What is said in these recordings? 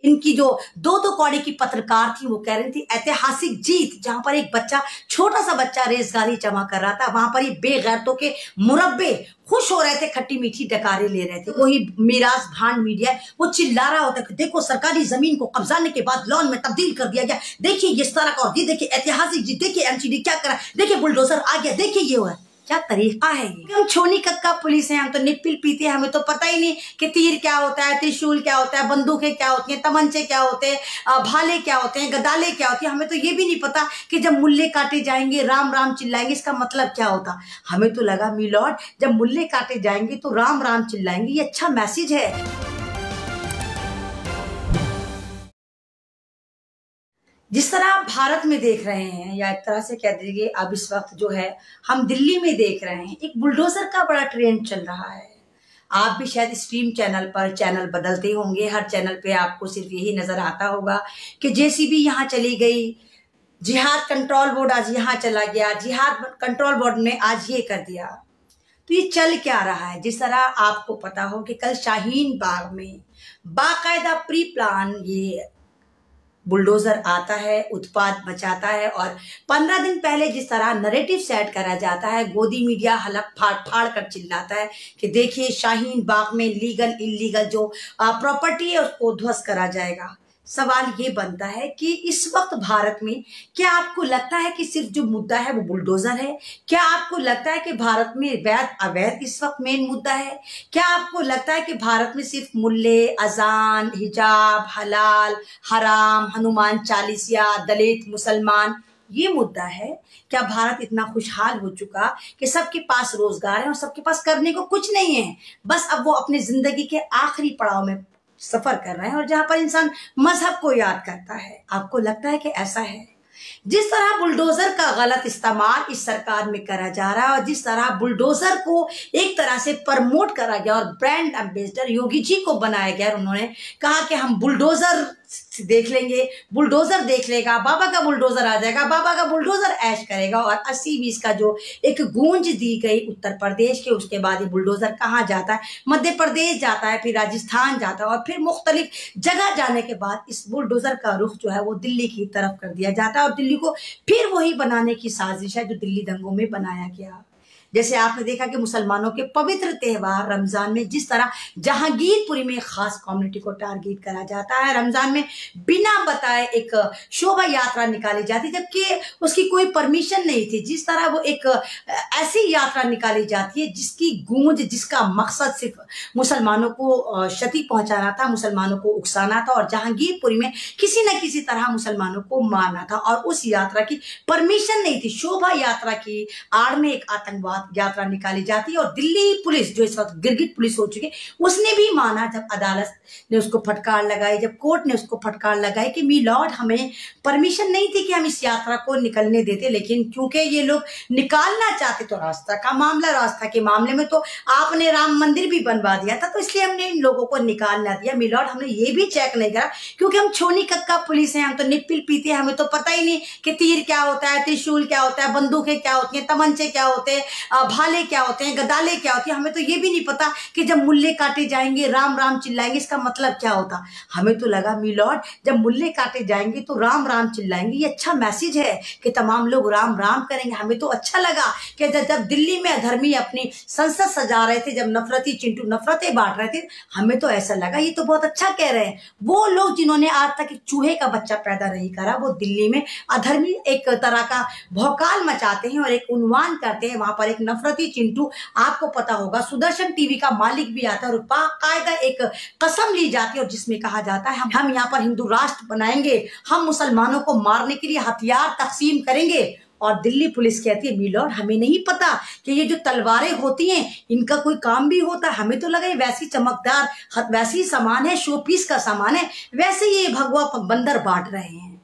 इनकी जो दो दो कौड़ी की पत्रकार थी वो कह रही थी ऐतिहासिक जीत, जहां पर एक बच्चा, छोटा सा बच्चा रेसगाड़ी जमा कर रहा था, वहां पर ये बेगैरतों के मुरब्बे खुश हो रहे थे, खट्टी मीठी डकारे ले रहे थे। वही मिराज भांड मीडिया वो चिल्ला रहा होता है कि देखो सरकारी जमीन को कब्जाने के बाद लॉन में तब्दील कर दिया गया, देखिए ये सारा का, ये देखिए ऐतिहासिक जीत, देखिए एमसीडी क्या करा, देखिए बुलडोजर आ गया, देखिए ये हुआ। क्या तरीका है ये? हम छोनी कक्का पुलिस हैं, हम तो निप्पिल पीते हैं, हमें तो पता ही नहीं कि तीर क्या होता है, त्रिशूल क्या होता है, बंदूकें क्या होती हैं, तमंचे क्या होते हैं, भाले क्या होते हैं, गदाले क्या होती है। हमें तो ये भी नहीं पता कि जब मुल्ले काटे जाएंगे राम राम चिल्लाएंगे, इसका मतलब क्या होता। हमें तो लगा मिलॉर्ड जब मुल्ले काटे जाएंगे तो राम राम चिल्लाएंगे, ये अच्छा मैसेज है। जिस तरह आप भारत में देख रहे हैं, या एक तरह से कह दीजिए अब इस वक्त जो है हम दिल्ली में देख रहे हैं, एक बुलडोजर का बड़ा ट्रेंड चल रहा है। आप भी शायद स्ट्रीम चैनल पर चैनल बदलते होंगे, हर चैनल पे आपको सिर्फ यही नजर आता होगा कि जेसीबी यहाँ चली गई, जिहाद कंट्रोल बोर्ड आज यहाँ चला गया, जिहाद कंट्रोल बोर्ड ने आज ये कर दिया। तो ये चल क्या रहा है? जिस तरह आपको पता हो कि कल शाहीन बाग में बाकायदा प्री प्लान ये बुलडोजर आता है, उत्पाद मचाता है, और 15 दिन पहले जिस तरह नरेटिव सेट करा जाता है, गोदी मीडिया हलक फाड़ फाड़ कर चिल्लाता है कि देखिए शाहीन बाग में लीगल इलीगल जो प्रॉपर्टी है उसको ध्वस्त करा जाएगा। सवाल ये बनता है कि इस वक्त भारत में क्या आपको लगता है कि सिर्फ जो मुद्दा है वो बुलडोजर है? क्या आपको लगता है कि भारत में वैध अवैध इस वक्त मेन मुद्दा है? क्या आपको लगता है कि भारत में सिर्फ मुल्ले, अजान, हिजाब, हलाल, हराम, हनुमान चालीसिया, दलित, मुसलमान ये मुद्दा है? क्या भारत इतना खुशहाल हो चुका कि सबके पास रोजगार है और सबके पास करने को कुछ नहीं है, बस अब वो अपनी जिंदगी के आखिरी पड़ाव में सफर कर रहे हैं, और जहां पर इंसान मजहब को याद करता है? आपको लगता है कि ऐसा है? जिस तरह बुलडोजर का गलत इस्तेमाल इस सरकार में करा जा रहा है, और जिस तरह बुलडोजर को एक तरह से प्रमोट करा गया और ब्रांड एम्बेसडर योगी जी को बनाया गया, उन्होंने कहा कि हम बुलडोजर देख लेंगे, बुलडोजर देख लेगा, बाबा का बुलडोजर आ जाएगा, बाबा का बुलडोजर ऐश करेगा, और 80-20 का जो एक गूंज दी गई उत्तर प्रदेश के, उसके बाद ये बुलडोजर कहाँ जाता है? मध्य प्रदेश जाता है, फिर राजस्थान जाता है, और फिर मुख्तलिफ जगह जाने के बाद इस बुलडोजर का रुख जो है वो दिल्ली की तरफ कर दिया जाता है, और दिल्ली को फिर वही बनाने की साजिश है जो दिल्ली दंगों में बनाया गया। जैसे आपने देखा कि मुसलमानों के पवित्र त्योहार रमजान में जिस तरह जहांगीरपुरी में खास कम्युनिटी को टारगेट करा जाता है, रमजान में बिना बताए एक शोभा यात्रा निकाली जाती जबकि उसकी कोई परमिशन नहीं थी। जिस तरह वो एक ऐसी यात्रा निकाली जाती है जिसकी गूंज, जिसका मकसद सिर्फ मुसलमानों को क्षति पहुंचाना था, मुसलमानों को उकसाना था, और जहांगीरपुरी में किसी न किसी तरह मुसलमानों को मारना था, और उस यात्रा की परमिशन नहीं थी। शोभा यात्रा की आड़ में एक आतंकवाद यात्रा निकाली जाती है, और दिल्ली पुलिस जो इस वक्त गिरगिट पुलिस हो चुकी उसने भी माना जब अदालत ने उसको फटकार लगाई, जब कोर्ट ने उसको फटकार लगाई कि मी लॉर्ड हमें परमिशन नहीं थी कि हम इस यात्रा को निकलने देते, लेकिन क्योंकि ये लोग निकालना चाहते तो रास्ता का मामला, रास्ता के मामले में तो आपने राम मंदिर भी बनवा दिया था, तो इसलिए हमने इन लोगों को निकालना दिया। मी लॉर्ड हमने ये भी चेक नहीं करा क्योंकि हम छोनी कक्का पुलिस हैं, हम तो निप्पिल पीते हैं, हमें तो पता ही नहीं कि तीर क्या होता है, त्रिशूल क्या होता है, बंदूकें क्या होती हैं, तमंचे क्या होते हैं, भाले क्या होते हैं, गदाले क्या होती है। हमें तो ये भी नहीं पता कि जब मुल्ले काटे जाएंगे राम राम चिल्लाएंगे, इसका मतलब क्या होता। हमें तो लगा मी लॉर्ड जब मुल्ले काटे जाएंगे तो राम राम चिल्लाएंगे, ये अच्छा मैसेज है कि तमाम लोग राम राम करेंगे। हमें तो अच्छा लगा कि जब दिल्ली में अधर्मी अपनी संसद सजा रहे थे, जब नफरती चिंटू नफरतें बांट रहे थे, हमें तो ऐसा लगा ये तो बहुत अच्छा कह रहे हैं। वो लोग जिन्होंने आज तक एक चूहे का बच्चा पैदा नहीं करा, वो दिल्ली में अधर्मी एक तरह का भौकाल मचाते हैं और एक उन्वान करते हैं। वहां पर एक नफरती चिंटू, आपको पता होगा सुदर्शन टीवी का मालिक भी आता है, और बाकायदा एक कसम ली जाती है और जिसमें कहा जाता है हम यहाँ पर हिंदू राष्ट्र बनाएंगे, हम मुसलमानों को मारने के लिए हथियार तकसीम करेंगे। और दिल्ली पुलिस कहती है मी लॉर्ड हमें नहीं पता कि ये जो तलवारें होती हैं इनका कोई काम भी होता है, हमें तो लगा ये वैसी चमकदार वैसी सामान है, शो पीस का सामान है, वैसे ये भगवा बंदर बांट रहे हैं।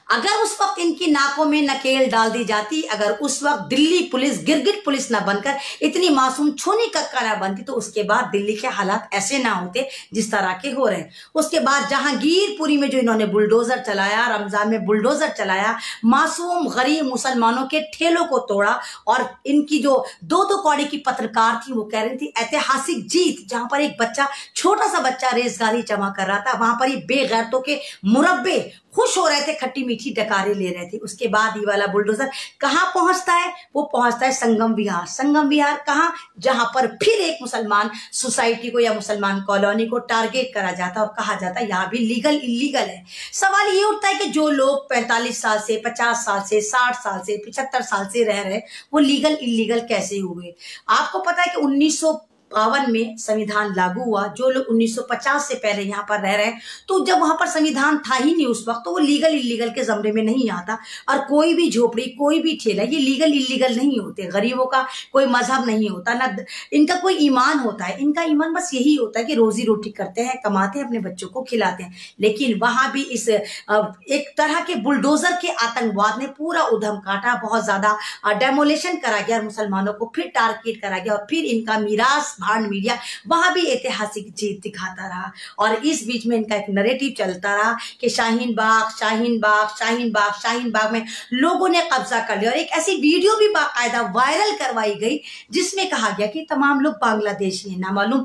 अगर उस वक्त इनकी नाकों में नकेल डाल दी जाती, अगर उस वक्त दिल्ली पुलिस गिरगिट पुलिस ना बनकर इतनी मासूम छोनी कक्का ना बनती, तो उसके बाद दिल्ली के हालात ऐसे ना होते जिस तरह के हो रहे हैं। उसके बाद जहांगीरपुरी में जो इन्होंने बुलडोजर चलाया, रमजान में बुलडोजर चलाया, मासूम गरीब मुसलमानों के ठेलों को तोड़ा, और इनकी जो दो कौड़ी की पत्रकार थी वो कह रही थी ऐतिहासिक जीत, जहां पर एक बच्चा, छोटा सा बच्चा रेसगाड़ी जमा कर रहा था, वहां पर ये बेगैरतों के मुरब्बे खुश हो रहे थे, खट्टी मीठी डकारे ले रहे थे। उसके बाद ये वाला बुलडोजर कहां पहुंचता है? वो पहुंचता है संगम विहार। संगम विहार कहां? जहां पर फिर एक मुसलमान सोसाइटी को या मुसलमान कॉलोनी को टारगेट करा जाता है और कहा जाता है यहां भी लीगल इलीगल है। सवाल ये उठता है कि जो लोग 45 साल से, 50 साल से, 60 साल से, 75 साल से रह रहे, वो लीगल इलीगल कैसे हुए? आपको पता है कि 1952 में संविधान लागू हुआ। जो लोग 1950 से पहले यहाँ पर रह रहे हैं, तो जब वहां पर संविधान था ही नहीं उस वक्त, तो वो लीगल इलीगल के जमरे में नहीं आता। और कोई भी झोपड़ी, कोई भी ठेला, ये लीगल इलीगल नहीं होते। गरीबों का कोई मजहब नहीं होता, ना इनका कोई ईमान होता है। इनका ईमान बस यही होता है कि रोजी रोटी करते हैं, कमाते हैं, अपने बच्चों को खिलाते हैं। लेकिन वहां भी इस एक तरह के बुलडोजर के आतंकवाद ने पूरा उधम काटा, बहुत ज्यादा डेमोलेशन करा गया, मुसलमानों को फिर टारगेट करा गया, और फिर इनका मीरास भांड मीडिया वहां भी ऐतिहासिक जीत दिखाता रहा। और इस बीच में इनका एक नैरेटिव चलता रहा कि शाहीन बाग, शाहीन बाग, शाहीन बाग, शाहीन बाग में लोगों ने कब्जा कर लिया। और एक ऐसी वीडियो भी बाकायदा वायरल करवाई गई जिसमें कहा गया कि तमाम लोग बांग्लादेशी हैं। ना मालूम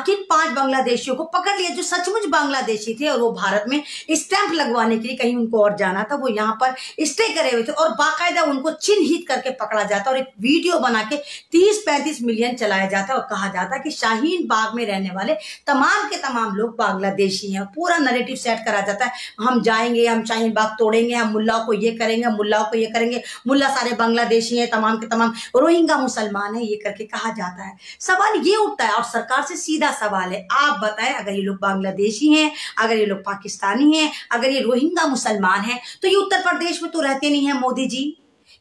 किन 5 बांग्लादेशियों को पकड़ लिया जो सचमुच बांग्लादेशी थे, और वो भारत में स्टैंप लगवाने के लिए कहीं उनको और जाना था, वो यहाँ पर स्टे करे हुए थे, और बाकायदा उनको चिन्हित करके पकड़ा जाता और एक वीडियो बना के 30-35 मिलियन चलाया जाता और कहा जाता कि शाहीन बाग में रहने वाले तमाम के तमाम लोग बांग्लादेशी हैं। पूरा नैरेटिव सेट करा जाता है, हम जाएंगे, हम शाहीन बाग तोड़ेंगे, हम मुल्लाओं को ये करेंगे, हम मुल्लाओं को ये करेंगे, मुल्ला सारे बांग्लादेशी हैं, तमाम के तमाम रोहिंग्या मुसलमान है, ये करके कहा जाता है। सवाल ये उठता है, और सरकार से सीधा सवाल है, आप बताएं, अगर ये लोग बांग्लादेशी हैं, अगर ये लोग पाकिस्तानी हैं, अगर ये रोहिंग्या मुसलमान हैं, तो ये उत्तर प्रदेश में तो रहते नहीं है मोदी जी,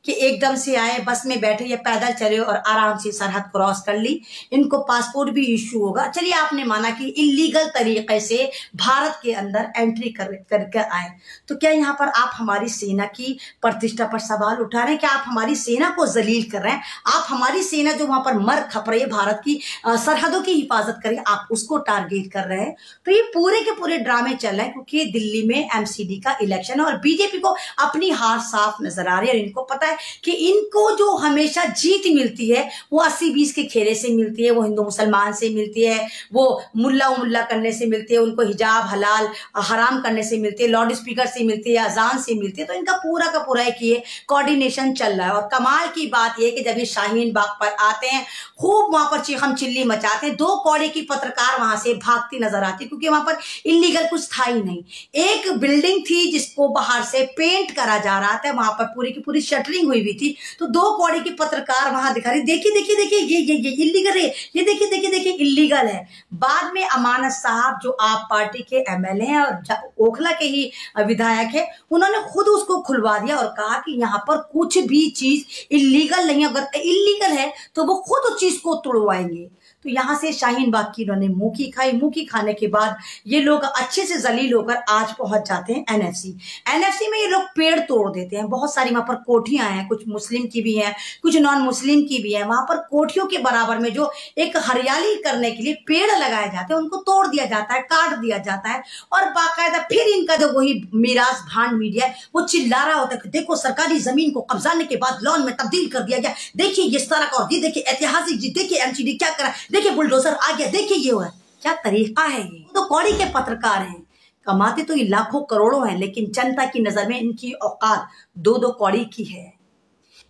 कि एकदम से आए, बस में बैठे या पैदल चले और आराम से सरहद क्रॉस कर ली। इनको पासपोर्ट भी इश्यू होगा। चलिए, आपने माना कि इलीगल तरीके से भारत के अंदर एंट्री करके आए, तो क्या यहाँ पर आप हमारी सेना की प्रतिष्ठा पर सवाल उठा रहे हैं? क्या आप हमारी सेना को जलील कर रहे हैं? आप हमारी सेना जो वहां पर मर खप रही है, भारत की सरहदों की हिफाजत करें, आप उसको टारगेट कर रहे हैं। तो ये पूरे के पूरे ड्रामे चल रहे हैं, क्योंकि दिल्ली में एमसीडी का इलेक्शन है और बीजेपी को अपनी हार साफ नजर आ रही है। और इनको पता है कि इनको जो हमेशा जीत मिलती है वो 80-20 के खेले से मिलती है, वो हिंदू मुसलमान से मिलती है, वो मुल्ला करने से मिलती है, उनको हिजाब हलाल हराम करने से मिलती है, लाउड स्पीकर से मिलती है, अजान से मिलती है। तो इनका पूरा का पूरा एक ये कोऑर्डिनेशन चल रहा है। और कमाल की बात यह कि जब ये शाहीन बाग पर आते हैं, खूब वहां पर चीखम चिल्ली मचाते हैं, 2 कौड़े की पत्रकार वहां से भागती नजर आती, क्योंकि वहां पर इलीगल कुछ था ही नहीं। एक बिल्डिंग थी जिसको बाहर से पेंट करा जा रहा था, वहां पर पूरी की पूरी शटरिंग हुई थी, तो 2 कौड़ी की पत्रकार वहां दिखा रही, देखिए देखिए देखिए ये इलीगल है, ये देखिए देखिए देखिए इलीगल है। बाद में अमानत साहब जो आप पार्टी के एमएलए हैं और ओखला के ही विधायक है, उन्होंने खुद उसको खुलवा दिया और कहा कि यहाँ पर कुछ भी चीज इलीगल नहीं है, अगर इलीगल है तो वो खुद उस चीज को तोड़वाएंगे। तो यहां से शाहीन बाग की इन्होंने मुंह की खाई। मुंह की खाने के बाद ये लोग अच्छे से जलील होकर आज पहुंच जाते हैं एनएफसी में। ये लोग पेड़ तोड़ देते हैं, बहुत सारी वहां पर कोठियां हैं, कुछ मुस्लिम की भी हैं, कुछ नॉन मुस्लिम की भी हैं। वहां पर कोठियों के बराबर में जो एक हरियाली करने के लिए पेड़ लगाए जाते हैं, उनको तोड़ दिया जाता है, काट दिया जाता है। और बाकायदा फिर इनका जो वही मीरास भांड मीडिया है वो चिल्ला रहा होता है कि देखो सरकारी जमीन को कब्जाने के बाद लॉन में तब्दील कर दिया गया, देखिए ये सारा का, ये देखिए ऐतिहासिक जी, देखिए एमसीडी क्या करा, देखिए बुलडोजर आ गया, देखिए ये हुआ। क्या तरीका है ये? तो कौड़ी के पत्रकार हैं, कमाते तो ये लाखों करोड़ों हैं, लेकिन जनता की नजर में इनकी औकात 2-2 कौड़ी की है।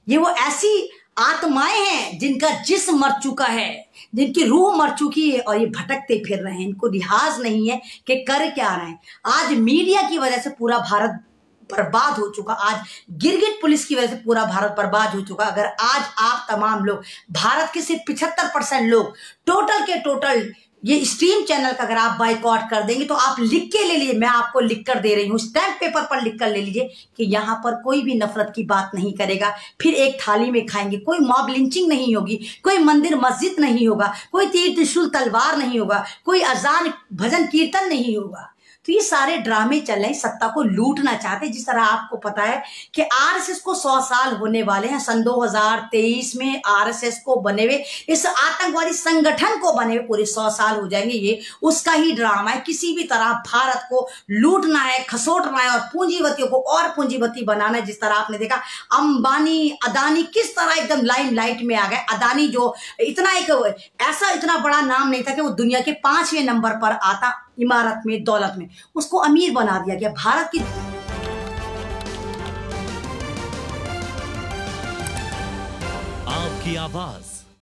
ये वो ऐसी आत्माएं हैं जिनका जिस्म मर चुका है, जिनकी रूह मर चुकी है, और ये भटकते फिर रहे हैं। इनको लिहाज नहीं है कि कर क्या रहे हैं। आज मीडिया की वजह से पूरा भारत बर्बाद हो चुका, आज गिरगिट पुलिस की वजह से पूरा भारत बर्बाद हो चुका। अगर आज आप तमाम लोग, भारत के सिर्फ 75% लोग टोटल के टोटल ये स्ट्रीम चैनल का अगर आप बाइकआउट कर देंगे, तो आप लिख के ले लीजिए, मैं आपको लिख कर दे रही हूं, स्टैंप पेपर पर लिख कर ले लीजिए कि यहां पर कोई भी नफरत की बात नहीं करेगा। फिर एक थाली में खाएंगे, कोई मॉब लिंचिंग नहीं होगी, कोई मंदिर मस्जिद नहीं होगा, कोई तीर त्रिशूल तलवार नहीं होगा, कोई अजान भजन कीर्तन नहीं होगा। तो ये सारे ड्रामे चल रहे हैं, सत्ता को लूटना चाहते हैं। जिस तरह आपको पता है कि आरएसएस को 100 साल होने वाले हैं। सन 2023 में आरएसएस को बने हुए, इस आतंकवादी संगठन को बने हुए पूरे 100 साल हो जाएंगे। ये उसका ही ड्रामा है। किसी भी तरह भारत को लूटना है, खसोटना है और पूंजीपतियों को और पूंजीपति बनाना है। जिस तरह आपने देखा अंबानी, अदानी किस तरह एकदम लाइमलाइट में आ गए। अदानी जो इतना इतना बड़ा नाम नहीं था कि वो दुनिया के 5वें नंबर पर आता इमारत में, दौलत में, उसको अमीर बना दिया गया। भारत की आपकी आवाज